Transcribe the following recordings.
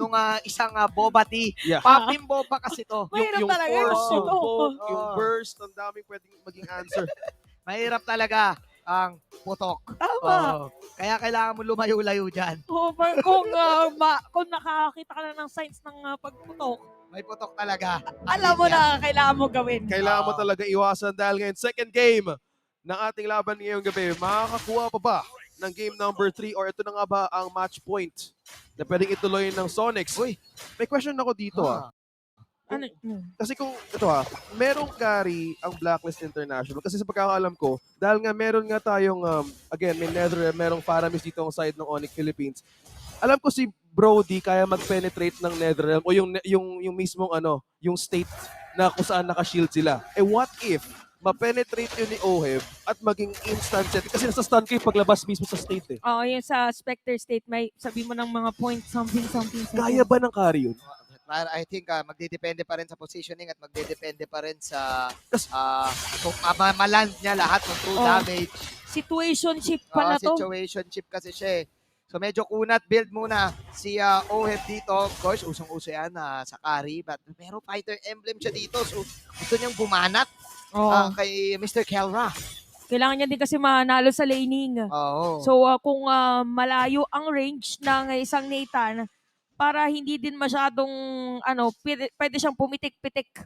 yung isang boba tea. Yeah. Popping boba kasi to. Mahirap yung talaga. force, yung Oo. poke, yung Oo. burst, ang daming pwedeng maging answer. Mahirap talaga ang putok. Tama. Oo. Kaya kailangan mo lumayo-layo dyan. Kung nakakita ka na ng signs ng pagputok, May putok talaga. alam mo na kailangan mo gawin. Kailangan mo Oo. talaga iwasan dahil ngayon, second game ng ating laban ngayong gabi. Makakakuha pa ba ng game number 3 or ito na nga ba ang match point na pwedeng ituloy ng Sonics? Uy, may question ako dito Ano? Kasi kung, ito merong carry ang Blacklist International. Kasi sa pagkakaalam ko, dahil nga meron nga tayong, again, may Netherrealm, merong Paramis dito ang side ng Onyx Philippines. Alam ko si Brody kaya mag-penetrate ng Netherrealm o yung mismong yung state na kung saan naka-shield sila. Eh what if ma-penetrate yun ni Oheb at maging instant set? Kasi nasa stun kayo paglabas mismo sa state eh. Oo, yun sa Spectre State, may sabi mo ng mga point something. Kaya ba ng carry yun? I think magdedepende pa rin sa positioning at magdedepende pa rin sa kung maland niya lahat ng true damage. Situationship pala to. Situationship kasi siya eh. So medyo kunat build muna si Oheb dito. Of course, usong-uso yan sa carry. Pero fighter emblem siya dito. So gusto niyang bumanat kay Mr. Kelra. Kailangan niya din kasi manalo sa laning. Oo. So kung malayo ang range ng isang Nathan, para hindi din masyadong pwede siyang pumitik-pitik.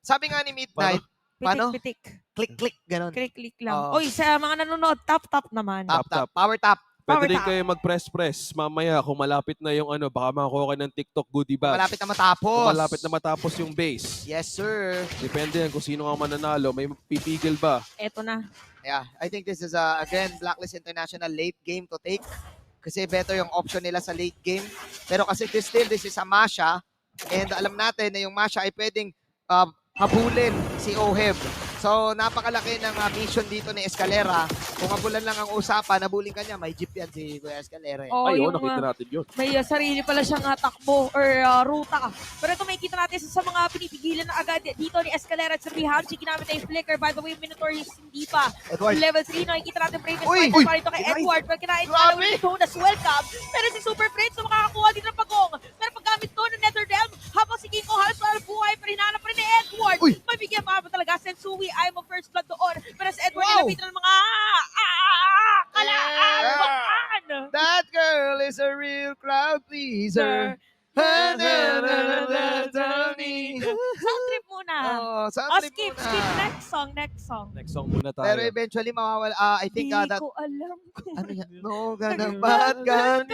Sabi nga ni Midnight, paano? Pitik-pitik. Click-click, ganun. Click-click lang. Oo. Oy, sa mga nanonood, tap-tap naman. Tap. Power tap. Pwede rin Power tap. kayo mag-press-press. Mamaya, kung malapit na yung baka makakuha kayo ng TikTok goodie bag. Malapit na matapos. Kung malapit na matapos yung base. Yes, sir. Depende yan kung sino ang mananalo. May pipigil ba? Eto na. Yeah, I think this is again Blacklist International late game to take kasi better yung option nila sa late game. Pero kasi this is a Masha and alam natin na yung Masha ay pwedeng habulin si Oheb. So napakalaki ng mission dito ni Escalera. Kung habulan lang ang usapan, habulin ka niya, may jeep yan si Kuya Escalera. Oo, Ayun, yung, nakita natin yun. may sarili pala siyang takbo or ruta. Pero ito makikita natin sa mga pinipigilan na agad dito ni Escalera at sa Rihanchi. Ginamit na yung flicker. By the way, Minotaur is hindi pa. Edward. Level 3, nakikita natin Brave Uy! Fighter pa rito kay Kinay! Edward. Pero kinain pa Grabe! lang Jonas, welcome. Pero si Super Prince, so makakakuha din ng pagong. Pero paggamit doon ng Netherrealm, habang si King ko halos wala buhay, pero hinahanap pa rin ni Edward. Uy! Mabigyan pa ba talaga? Sensui ay mo first blood doon. Pero si Edward, Wow! nilapitan ng mga kalaan. That girl is a real crowd pleaser. Sound trip muna. Skip. Next song. Next song muna tayo. Pero eventually mawawala. I think Di that ko alam kung ano yan? No, ganun ba't gano'n?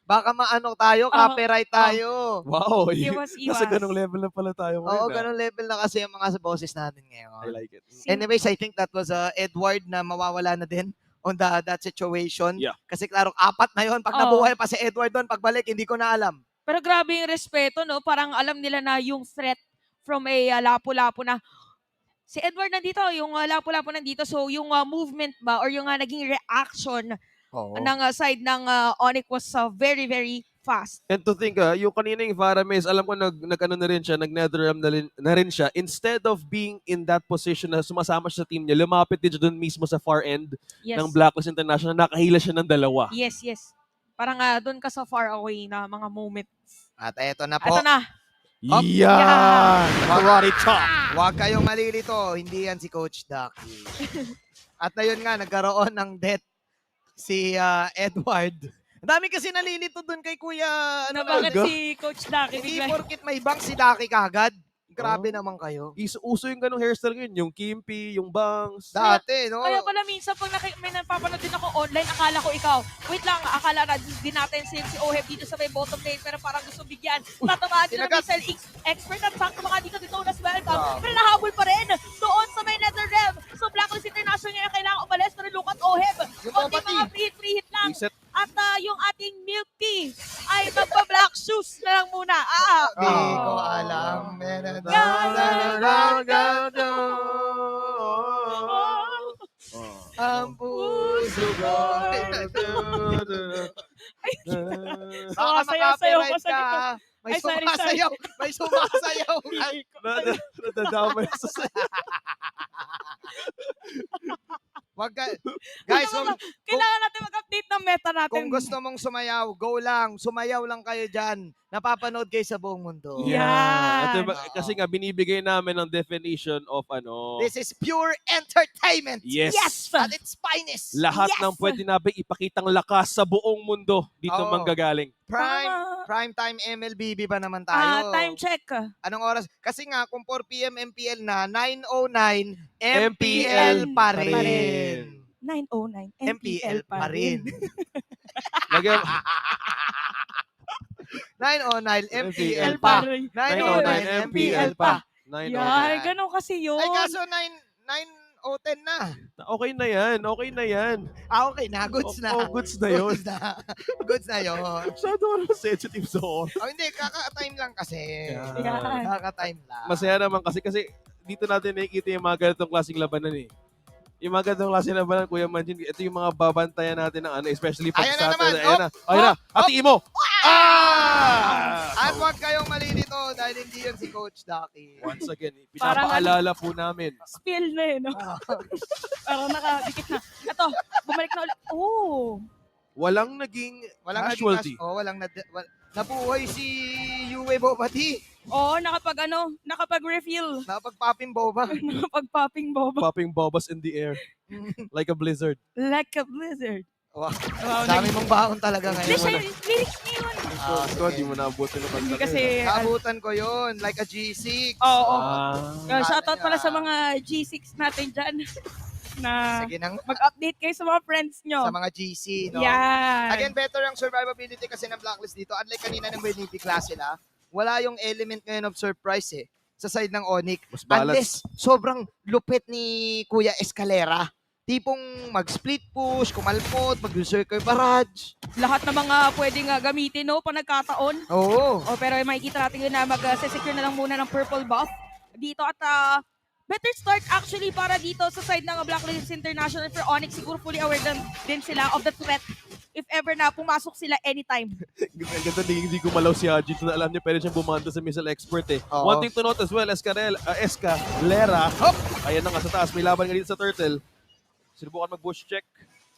Baka maano tayo, copyright tayo. Wow, Iwas. nasa ganong level na pala tayo ngayon. Oo, ganun level na kasi yung mga boses natin I ngayon. like it. Anyways, I think that was Edward na mawawala na din on that situation. Yeah. Kasi klaro, 4 na yon. Pag Oo. nabuhay pa si Edward doon, pagbalik, hindi ko na alam. Pero grabe yung respeto, no? Parang alam nila na yung threat from a lapu-lapu na si Edward nandito, yung lapu-lapu nandito. So yung movement ba or yung naging reaction ng side ng Onyx was very, very fast. And to think, yung kanina yung Faramis, alam ko nag-ano na rin siya, nag-Netherrealm na rin siya. Instead of being in that position na sumasama siya sa team niya, lumapit din siya doon mismo sa far end Yes. ng Blacklist International. Nakahila siya ng 2. Yes. Parang doon ka sa far away na mga moments. At eto na po. Ito na. Up. Yan! Karate chop! Huwag kayong malilito, hindi yan si Coach Ducky. At na yun nga, nagkaroon ng death si Edward. Ang dami kasi nalilito dun kay Kuya. Na bakit talaga? si Coach Ducky Hindi bigla. porkit may bank si Ducky kagad. Grabe naman kayo. Uso yung ganong hairstyle ngayon, yung Kimpi, yung bangs. Dati, no? Kaya pala minsan pag may napapanood din ako online, akala ko ikaw, wait lang, akala na din natin si Oheb dito sa may bottom lane, pero parang gusto bigyan. Tatamaan sila ng Sinagat. missile expert at sakto mga dito Jonas welcome. Pero nahabol pa rin doon sa may Netherrealm. So Blacklist International ngayon kailangan umalis, pero look at Oheb. Yung Konti Bobati. mga free hit lang. Reset. At yung ating milk tea ay magpa-black shoes na lang muna. Di ko alam. Ang puso ko. Baka sayaw-sayaw ko makapiright sa ka. likod. May Ay, sorry. sumasayaw. May sumasayaw. Nadadamay sa sayo. Wag ka. Guys, Kailangan natin mag-update ng meta natin. Kung gusto mong sumayaw, go lang. Sumayaw lang kayo dyan. Napapanood kayo sa buong mundo. Yan. Ito, Oo. kasi nga binibigay namin ang definition of This is pure entertainment. Yes. At its finest. Lahat Yes! ng pwede namin ipakitang lakas sa buong mundo dito Oo. manggagaling. Prime time MLBB ba naman tayo? Time check. Anong oras? Kasi nga, kung 4 p.m. MPL na, 9:09 MPL MPL pa pa rin. rin. 9:09 MPL pa rin. Lagyan, 9:09 MPL MPL pa. pa rin. 9:09 MPL pa. 9:09. Yan, ganun kasi yun. Ay, kaso 9:10 na. Okay na yan. Okay na yan. Okay na. Goods na. Goods na yun. Goods na. Goods na yun. Masyado ka naman sensitive sa oras. Oh, hindi. Kaka-time lang kasi. Yan. Kaka-time lang. Masaya naman kasi dito natin nakikita yung mga ganitong klaseng labanan eh. Yung mga ganitong klaseng labanan, Kuya Manjin, ito yung mga babantayan natin ng especially pag Ayan na naman. Saturday. Ayan na. Ayan na. Hatiin mo. At huwag kayong malilito dahil hindi yan si Coach Ducky. Once again, Parang pinapaalala po namin. Spill na eh, no? Parang nakadikit na. Ito, bumalik na ulit. Oh! Walang naging Walang casualty. nabuhay si Yue Bobati. Oo, nakapag-refill. Nakapag-popping boba. Nakapag-popping boba. Popping bobas in the air. Like a blizzard. Like a blizzard. Wow. Wow, Dami mong baon talaga Hindi siya ngayon. yung lyrics niya yun. So, di mo naabutin na Hindi pagkakita. kasi, Naabutan ko yun. Like a G6. oo. Shoutout pala Kaya- sa mga G6 natin dyan. Na Sige nang mag-update kayo sa mga friends nyo. sa mga GC, no? Yan. Again, better ang survivability kasi ng Blacklist dito. Unlike kanina ng Beniti class sila, wala yung element ngayon of surprise eh sa side ng Onyx. Mas balance. Unless sobrang lupit ni Kuya Escalera. Tipong mag-split push, kumalpot, mag-circle barrage. Lahat ng mga pwedeng gamitin, no? Pag nagkataon. Oo. O, pero makikita natin yun na mag-secure na lang muna ng purple buff dito at better start actually para dito sa side ng Blacklist International for Onyx. Siguro fully aware din sila of the threat if ever na pumasok sila anytime. Ganda hindi gumalaw si Haji. Na alam niya pwede siyang bumanda sa missile expert eh. Oo. One thing to note as well, Escalera. Hop! Ayan na nga sa taas. May laban nga dito sa Turtle. Sinubukan mag-bush check.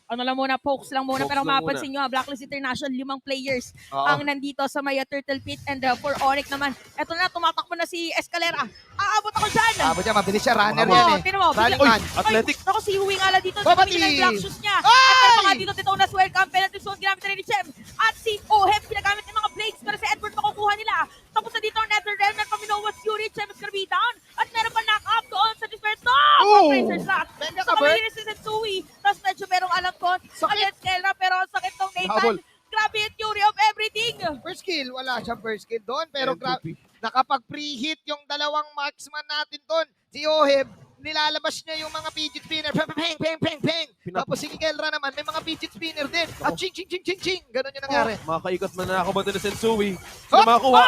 Ano lang muna, pokes lang muna. Pokes Pero lang mapapansin nyo, Blacklist International, 5 players Oo. ang nandito sa may Turtle Pit. And for Onyx naman, eto na, tumatakbo na si Escalera. Aabot ako dyan! Abo niya, mabilis siya. Runner Oo, yan eh. Tinan mo, Running biglang- man. Athletic. Naku, si Huwing ala dito. Babati! Gamitin na yung black shoes niya. Ay! At meron pa nga dito, Titonas welcome. Penalty zone, ginamit na rin ni Chem. At si Oheb, pinagamit ng mga blades para si Edward makukuha nila. Tapos na dito ang Nether Realm ng Paminowas Fury. Chem is gonna be down. At meron pa knock-up doon sa defense. Oh! Razor shot. Benga Sa ka, Bert? kamalinis si Sensui. Tapos medyo merong alam ko. Against Kelra, pero ang sakit ng Habol. Nathan. Grabe yung theory of everything. First kill, wala siyang first kill doon. Pero N2P. nakapag-pre-hit yung dalawang marksman natin doon. Si Oheb, nilalabas niya yung mga fidget spinner. Peng, peng, peng, peng, peng. Tapos si Kelra naman, may mga fidget spinner din. At ching, ching, ching, ching, ching. Ganon yung nangyari. Makaikot man na nakabata ni Sensui. Hop! Sila makakuha.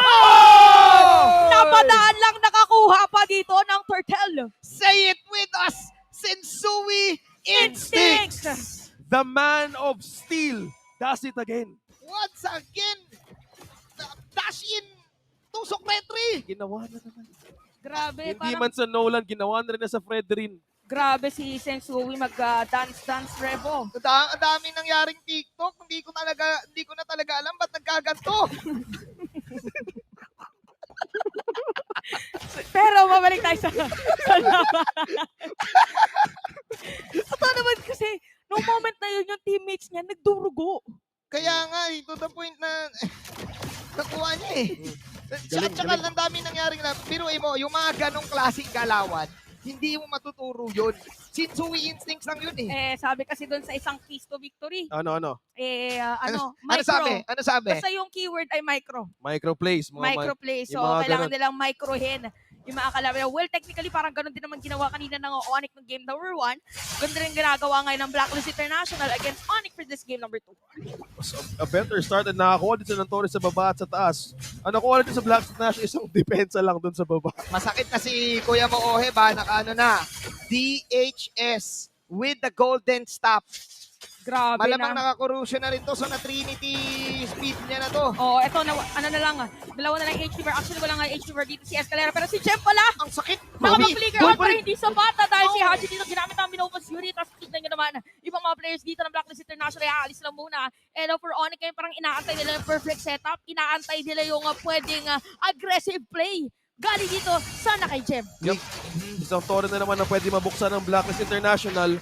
Napadaan lang nakakuha pa dito ng Turtle. Say it with us! Sensui Instincts! The man of steel does it again. Once again, dash in, tusok retry. Ginawa na naman. Grabe, Hindi parang man sa Nolan, ginawa na rin na sa Fredrin. grabe si Sensui mag-dance revo. Ang dami nangyaring TikTok. Hindi ko na talaga alam ba't nagkaganto. Pero mabalik tayo sa laban. Totoo naman kasi, nung moment na yun, yung teammates niya nagdurugo. Kaya nga, to the point na nakuha niya eh. Galing, At saka ang dami nangyaring na, biruin mo, yung mga ganong klaseng galawan, hindi mo matuturo yun. Sensui Instincts lang yun eh. Sabi kasi doon sa isang keys to victory, Ano? Ano micro. sabi? Ano sabi? Basta yung keyword ay micro. Microplays. Microplay. So, yung mga kailangan ganun. nilang microhin yung mga kalaban. Well, technically, parang ganun din naman ginawa kanina ng Onyx ng game number 1. Ganun rin ginagawa ngayon ng Blacklist International against Onyx for this game number 2. A better start at nakakuha din sa ng Torres sa baba at sa taas. Ang nakuha din sa Black Nash isang depensa lang dun sa baba. Masakit na si Kuya Moohe ba? Naka ano na, DHS with the golden stop. Grabe Malamang na. nakakorusyon na rin to. So na Trinity speed niya na to. Oo, eto, ano na lang, dalawa na lang HTV. Actually, wala nga HTV dito si Escalera. Pero si Jem pala, Ang sakit. nakapag-flicker Goal out pa pero rin. hindi sa bata dahil si Haji dito ginamit ang Minovas Fury. Tapos tignan nyo naman, ibang mga players dito ng Blacklist International ay aalis lang muna. And for Onyx, kayo parang inaantay nila yung perfect setup. Inaantay nila yung pwedeng aggressive play. Galing dito, sana kay Jem. Yup. Isang toro na naman na pwede mabuksan ng Blacklist International.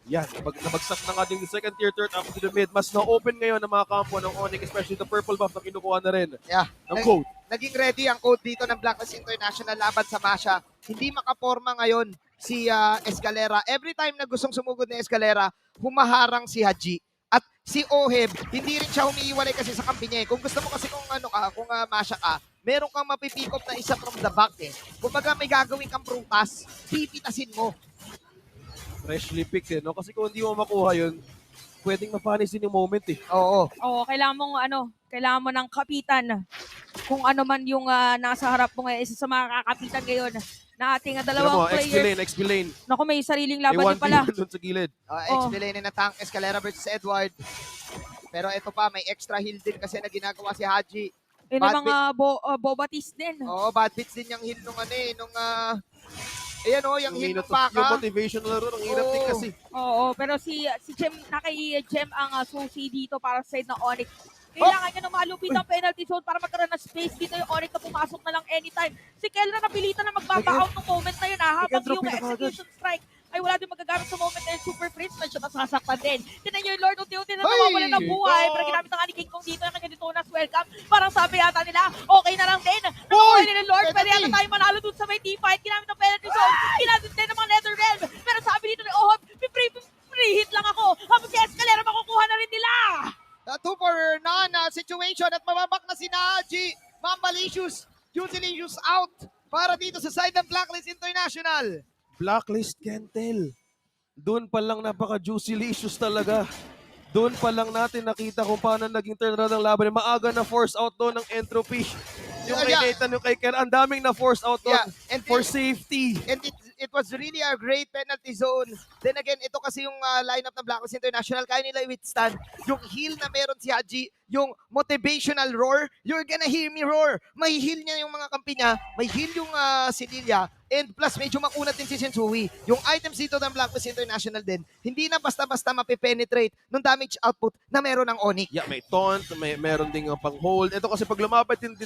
Yan, nabagsak na nga din yung second tier, third up to the mid. Mas na-open ngayon ng mga kampo ng Onyx, especially the purple buff na kinukuha na rin Yeah. ng code. Naging ready ang code dito ng Blacklist International laban sa Masha. Hindi makaporma ngayon si Escalera. Every time na gustong sumugod ni Escalera, humaharang si Haji. At si Oheb, hindi rin siya humiiwalay kasi sa kampi niya. Kung gusto mo kasi kung Masha ka, meron kang mapipick up na isa from the back eh. Kumbaga may gagawin kang prutas, pipitasin mo. Freshly picked no? Kasi kung hindi mo makuha yun, pwedeng mapanisin yung moment eh. Oo. Oo, kailangan mo ng kapitan. Kung ano man yung nasa harap mo ngayon, isa sa mga kakapitan ngayon na ating Tignan dalawang mo, XP players. lane, XP lane. Naku, may sariling May laban din pala. 1v1 dun sa gilid. Explain na tank Escalera versus Edward. Pero ito pa, may extra heal din kasi na ginagawa si Haji. Yun Bad yung mga bobatis din. Oo, bad beats din yung heal nung ayan yung heal ng Yung Baka. motivational laro, ang hirap din Oo. kasi. Oo, pero si Jem, Jem ang susi dito para sa side ng Onyx. Kailangan niya na malupit ang penalty zone para magkaroon ng space dito yung Onyx na pumasok na lang anytime. Si Kelra napilitan na magbaba-out ng moment na yun habang drop yung na kagad. execution strike ay wala din magagamit sa moment na yung Super Prince na siya nasasaktan din. Tinan niyo yung Lord unti-unti na Ay! nawawala ng buhay pero ginamit ng King Kong dito na kanya dito na welcome. Parang sabi yata nila, okay na lang din. Nakuha nila yung Lord, pwede yata tayo manalo dun sa may teamfight. Ginamit ng penalty zone, ginamit din ng mga Netherrealm. Pero sabi dito ni Ohab, free hit lang ako. Habang si Escalera makukuha na rin nila. 2 for none situation at mababak na si Haji. Mambalicious, Utilicious out para dito sa side ng Blacklist International. Blacklist Kentel. Doon pa lang napaka-juicy issues talaga. Doon pa lang natin nakita kung paano naging turnaround ng laban. Maaga na force out doon ng Entropy. Yung kay Yeah. Nathan, yung kay Ken, ang daming na force out doon And for safety. And it was really a great penalty zone. Then again, ito kasi yung lineup ng Blacklist International. Kaya nila i-withstand yung heal na meron si Haji, yung motivational roar. You're gonna hear me roar. May heal niya yung mga kampi niya. May heal yung si Lilia. And plus, medyo makunat din si Sensui. Yung items dito ng Blacklist International din, hindi na basta-basta mapipenetrate ng damage output na meron ng Onyx. Yeah, may taunt, meron ding pang-hold. Ito kasi pag lumapit din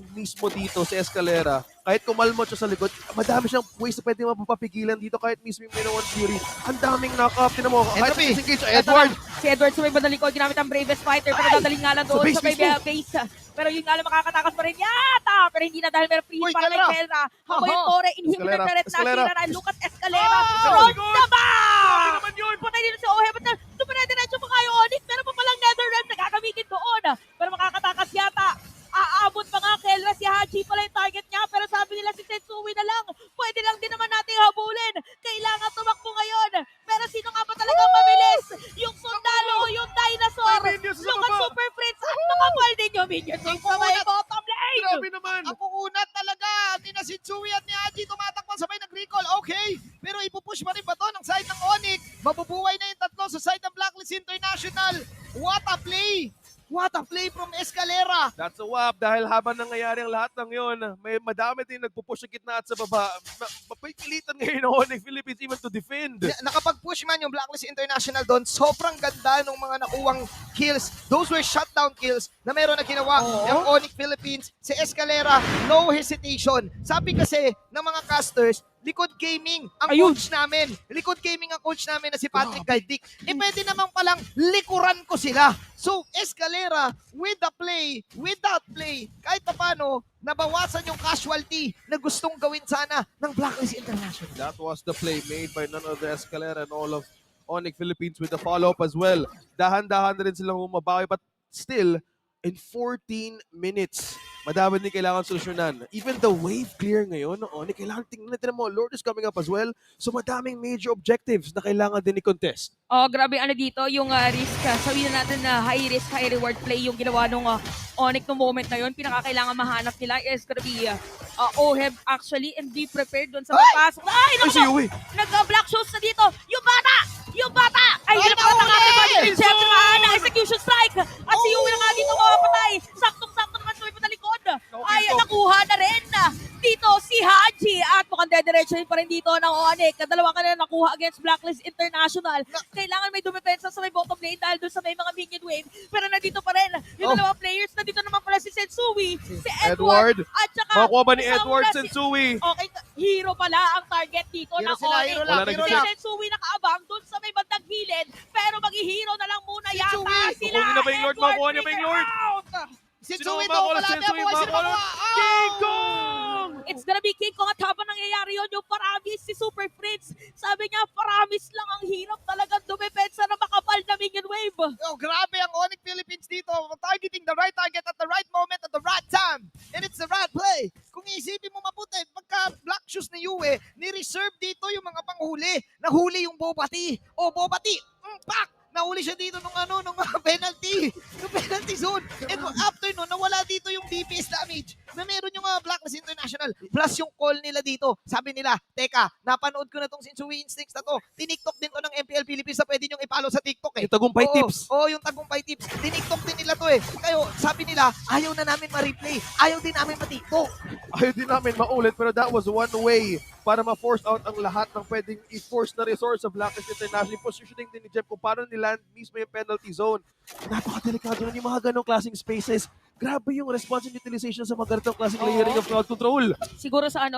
mismo dito si Escalera, kahit kumalmot siya sa likod, madami siyang ways na pwede mapapapigilan dito kahit mismo yung Minoan Fury. Ang daming knock-up. Tinan mo, kahit Entropy. disengage, Ito Edward. lang, si Edward sa may bandang likod, ginamit ang Bravest Fighter, pero dadaling nga lang doon base sa may mismo. base. Pero yun nga lang makakatakas pa rin yata. Pero hindi na dahil meron free Uy, para kay Kelra. Kelra. Habang yung Oho. Tore, inhibitor Escalera, na rin Escalera. nasira na. Lucas Escalera. Oh, Ron good. Daba! Grabe naman yun. Punay dito si Ohe. Ba't dumire-diretso pa kayo Onyx? Meron pa palang Netherrealm na gagamitin doon. Pero makakatakas yata. Aabot pa nga Kelra, si Haji pala yung target niya. Pero sabi nila si Sensui na lang. Pwede lang din naman natin habulin. Kailangan tumakbo ngayon. Pero sino nga ba talaga mabilis? Yung sundalo o yung dinosaur? May minions sa Lucas baba. Super Prince at makapal din yung minions sa may bottom lane. Grabe naman. Ang kukunat talaga. Ni na Sensui at ni Haji tumatakbo sabay nag-recall. Okay. Pero ipupush pa rin ba to ng side ng Onyx? Mabubuhay na yung tatlo sa side ng Blacklist International. What a play! What a play from Escalera! That's a wap dahil habang nangyayari ang lahat ng yon, may madami din nagpupush sa gitna at sa baba. Mapipilitan ngayon ng Onyx Philippines even to defend. Nakapag-push man yung Blacklist International doon. Sobrang ganda ng mga nakuwang kills. Those were shutdown kills na meron na ginawa yung Onyx Philippines. Si Escalera, no hesitation. Sabi kasi ng mga casters, Likod Gaming ang Ayun. coach namin. Likod Gaming ang coach namin na si Patrick Galdic. Pwede naman palang likuran ko sila. So, Escalera, with the play, with that play, kahit pa paano, nabawasan yung casualty na gustong gawin sana ng Blacklist International. That was the play made by none other Escalera and all of Onyx Philippines with the follow-up as well. Dahan-dahan na rin silang bumabawi but still, in 14 minutes, madami din kailangan solusyonan. Even the wave clear ngayon ng Onyx, kailangan tingnan natin mo, Lord is coming up as well. So madaming major objectives na kailangan din i-contest. Oh, grabe ano dito, yung risk. Sabihin na natin na high risk, high reward play yung ginawa nung Onyx no moment na yun. Pinakakailangan mahanap nila is gonna be OHEB actually and be prepared doon sa papasok. Ay, Ay, naku si po! Yui! Nag-black shows na dito. Yung bata! Yung bata! Ay, yun ang nakakabali. Siyempre na execution strike. At si Yui na nga dito mapapatay. Saktong-sakto naman tuloy pa talikod. Ay, nakuha na rin dito si Haji. At mukhang dediretso pa rin dito ng Onyx. Dalawa ka na nakuha against Blacklist International. Kailangan may dumipensa sa may bottom lane dahil doon sa may mga minion wave. Pero nandito pa rin yung dalawang players. Nandito naman pala si Sensui, si Edward. At saka, Makuha ba ni isang Edward na si- Sensui? Okay, hero pala ang target dito Hero ng sila, Onyx. hero lang, Wala hero Si lang. Sensui nakaabang doon sa may bandang gilid. Pero mag-hero na lang muna yata Sensui! sila. Makuha na ba yung Lord? Edward, Makuha niya ba yung Lord? figure out! Sensui Sino to, makuha? wala Sensui na buhay sila makuha? makuha. King Kong! It's gonna be King Kong at habang nangyayari yun, yung Paramis, si Super Prince. Sabi niya, Paramis lang ang hirap talagang dumepensa na makapal na minion wave. Oh, grabe ang Onyx Philippines dito. Targeting the right target at the right moment at the right time. And it's the right play. Kung iisipin mo mabuti, pagka Black Shoes ni Yue, ni-reserve dito yung mga panghuli. Nahuli yung Bobati. Oh, Bobati, pak! Nahuli siya dito nung penalty. Yung penalty zone. And after nun, nawala dito yung DPS damage na meron yung Blacklist International. Plus yung call nila dito. Sabi nila, teka, napanood ko na tong Sensui Instincts na to. Tiniktok din to ng MPL Philippines na pwede nyo i-follow sa TikTok eh. Yung tagumpay Oo, tips. Oo, yung tagumpay tips. Tiniktok din nila to eh. Kayo, sabi nila, ayaw na namin ma-replay. Ayaw din namin ma-TikTok. Ayaw din namin maulit, pero that was one way para ma-force out ang lahat ng pwedeng i-force na resource sa Blacklist International. Yung positioning din ni Jeff kung paano niland mismo yung penalty zone. Napakadelikado nun yung mga ganong klaseng spaces. Grabe yung response and utilization sa mga ganitong klaseng layering of crowd control. Siguro sa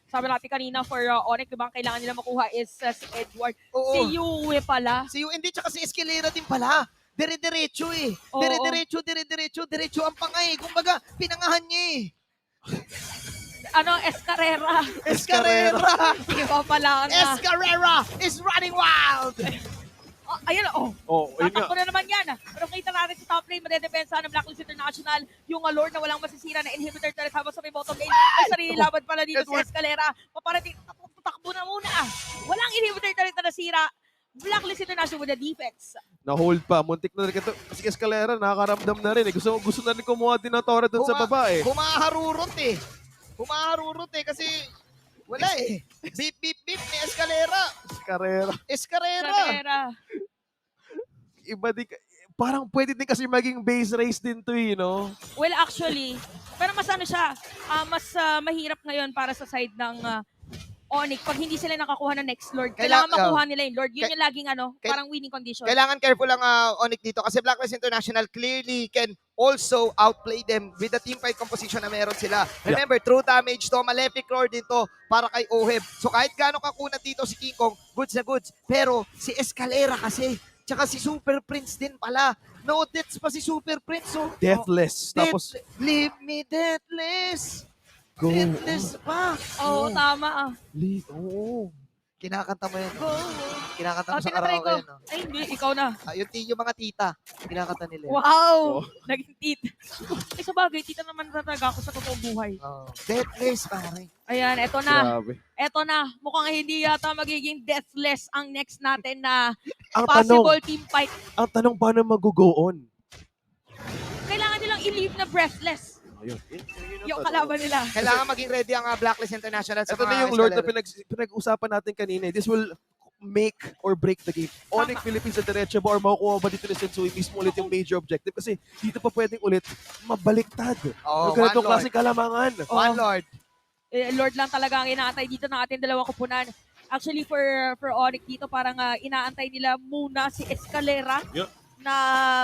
sabi natin kanina for Onyx, diba, ang kailangan nila makuha is si Edward. Oo. Si Yue pala. Si hindi tsaka si Escalera din pala. Dire-diretso eh. Oo. Diretso ang pangay. Kumbaga, pinangahan niya eh. Escarrera. Escarrera! Iba pala nga. Escarrera is running wild! Ayun, Oh, ayun nga. tatakbo na naman yan. Pero kita natin sa top lane, madedepensa ng Blacklist International, yung Lord na walang masisira na inhibitor turret habang sa may bottom lane. May sarili laban pala dito Edward. si Escalera. Paparating, tatakbo na muna. Walang inhibitor turret na nasira. Blacklist International with the defense. Na-hold pa. Muntik na rin ito. Kasi Escalera, nakakaramdam na rin. Gusto na rin kumuha din ng Torre dun sa baba eh. Humaharurot eh kasi wala eh. Beep, beep, beep ni Escalera. Escalera. Escarrera. Escalera. Iba din, parang pwede din kasi maging base race din to eh, no? Well, actually, pero mas siya, mas mahirap ngayon para sa side ng Onyx pag hindi sila nakakuha ng next Lord. Kailangan makuha nila yung Lord. Yun yung laging parang winning condition. Kailangan careful ang Onyx dito kasi Blacklist International clearly can also outplay them with the team fight composition na meron sila. Remember, true damage to, malefic roar din to para kay OHEB. So kahit gaano kakunat dito si King Kong, goods na goods. Pero si Escalera kasi, tsaka si Super Prince din pala. No deaths pa si Super Prince. So, Deathless. Tapos, leave me deathless. go. Deathless pa. Oo, tama. Leave. Oo. Kinakanta mo yan. Go. Kinakanta mo sa Tinatry karaoke ko. yan. No? Ay, hindi. Ikaw na. Yung mga tita, kinakanta nila. yan. Wow! Oh. Naging tita. Eh, sa bagay, tita naman talaga ako sa totoong buhay. Oh. Deathless, pare. Ayan, eto na. Grabe. Eto na. Mukhang hindi yata magiging deathless ang next natin na Ang possible team fight. tanong paano mag-go on? Kailangan nilang i-leave na breathless Ayun. yung kalaban nila. Kailangan maging ready ang Blacklist International sa Ito mga na yung Lord na Escalera. pinag-usapan natin kanina. This will make or break the game. Onyx Philippines sa diretso ba or makukuha ba dito ni Sensui mismo ulit yung major objective? Kasi dito pa pwedeng ulit mabaliktad. Oh, Yung ganitong One Lord. klaseng kalamangan. One Lord. Lord lang talaga ang inaantay dito ng ating dalawang kupunan. Actually, for Onyx dito, parang inaantay nila muna si Escalera Yeah. na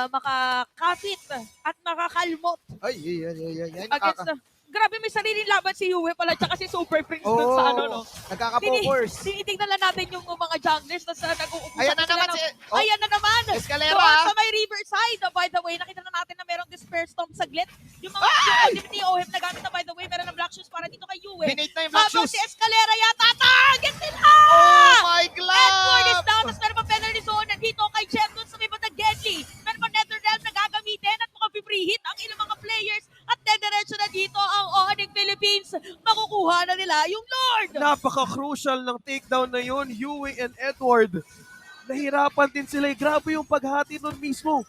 makakapit at makakalmot Ay, yan. against grabe, may sariling laban si Yue pala tsaka si Super Prince dun sa no? Nagkaka-focus. Tinitignan lang natin yung mga junglers na nag-uupusan Ayan na sila naman ng- si... Ayan na naman! Escalera. Doon sa may Riverside. By the way, nakita na natin na merong Disperse Storm saglit. Yung mga ultimate OHM na gamit na, by the way, meron ng Black Shoes para dito kay Yue. Binate na yung Black Habang Shoes. si Escalera yata, target nila! Oh my Edward is down, glove! tapos meron pa penalty zone dito kay Jeff dun sa may bandang Genji. Meron pa Netherrealm na gagamitin at mukhang free hit ang ilang mga players at dediretso na dito ang Onyx Philippines. Makukuha na nila yung Lord! Napaka-crucial ng takedown na yun, Yue and Edward. Nahirapan din sila. Grabe yung paghati nun mismo.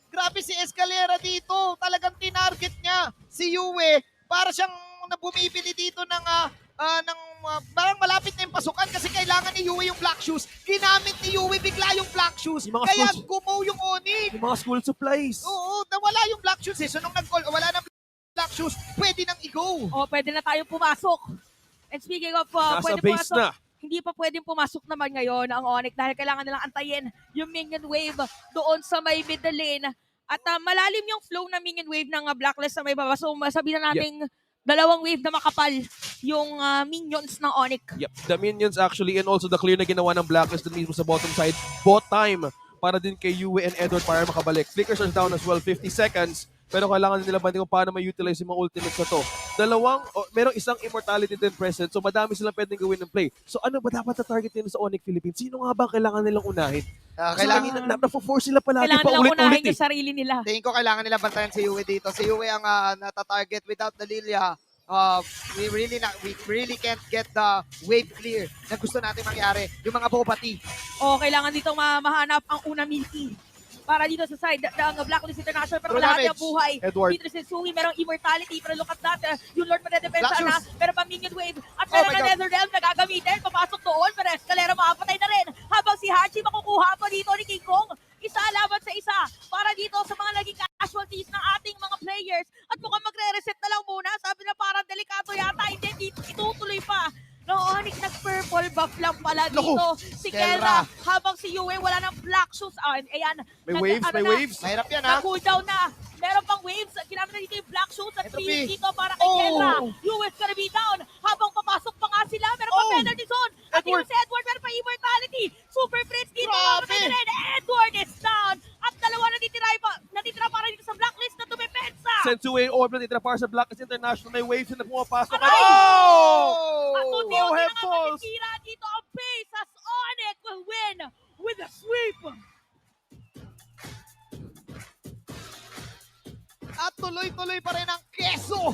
Grabe si Escalera dito. Talagang tinarget niya si Yue para siyang na bumibili dito ng parang malapit na yung pasukan kasi kailangan ni Yue yung black shoes. Ginamit ni Yue bigla yung black shoes. Yung mga Kaya schools- gumaw yung Onyx. Yung mga school supplies. Oo, nawala yung black shoes eh. So nung nag-call, wala na black shoes, pwede nang i-go. O, pwede na tayong pumasok. And speaking of Nasa pwede base pumasok, na. hindi pa pwedeng pumasok naman ngayon ang Onyx dahil kailangan nilang antayin yung minion wave doon sa may middle lane. At malalim yung flow ng minion wave ng Blacklist sa may baba. So sabihin na natin dalawang wave na makapal yung minions ng Onyx. Yep, the minions actually and also the clear na ginawa ng Blacklist dun mismo sa bottom side. Bought time para din kay Yue and Edward para makabalik. Flickers are down as well, 50 seconds. Pero kailangan nila banding kung paano ma-utilize yung mga ultimates na to. Merong isang immortality din present, so madami silang pwedeng gawin ng play. So ano ba dapat na target nila sa Onyx Philippines? Sino nga ba kailangan nilang unahin? Kailangan, Na-force sila palagi Kailangan pa nilang unahin ulit-ulit. yung sarili nila. tingin ko kailangan nila bantayan si Yue dito. Si Yue ang nata-target without the Lilia. We really can't get the wave clear na gusto natin mangyari. Yung mga Bobati. O, kailangan dito mahanap ang unang Milky. Para dito sa side ng Blacklist International, pero True lahat damage. ng buhay. Edward. Dito si Sui, merong immortality, pero look at that. Yung Lord Madedepensa Black na, shoes. pero pa minion wave. At Oh meron my na God. Nether Realm na gagamitin, papasok doon, pero Escalera makapatay na rin. Habang si Hachi makukuha pa dito ni King Kong. Isa laban sa isa para dito sa mga naging casualties ng ating mga players. At mukhang magre-reset na lang muna. Sabi na parang delikado yata, hindi itutuloy pa. No, Onyx nag-purple buff lang pala dito. Si Kelra, habang si Yue wala ng black shoes. Ayan. May waves, may waves. Mahirap yan ha. Na-cooldown na. Meron pang waves. Ginamit na dito yung black shoes at Ito, free P. dito para kay Kelra. Yue's gonna be down. Habang papasok pa nga sila, meron pa penalty zone. At dito Edward. si Edward, meron pa immortality. Super Prince dito. Grabe. Mamatay na rin. Edward is down. At dalawa natitira para dito sa blacklist na dumepensa. Sensue orb na titira para sa Blacklist International. May waves na pumapasok. Aray! At Oh! unti-unti na nga headphones. matitira dito ang pace as Onyx will win with a sweep. At tuloy-tuloy pa rin ang keso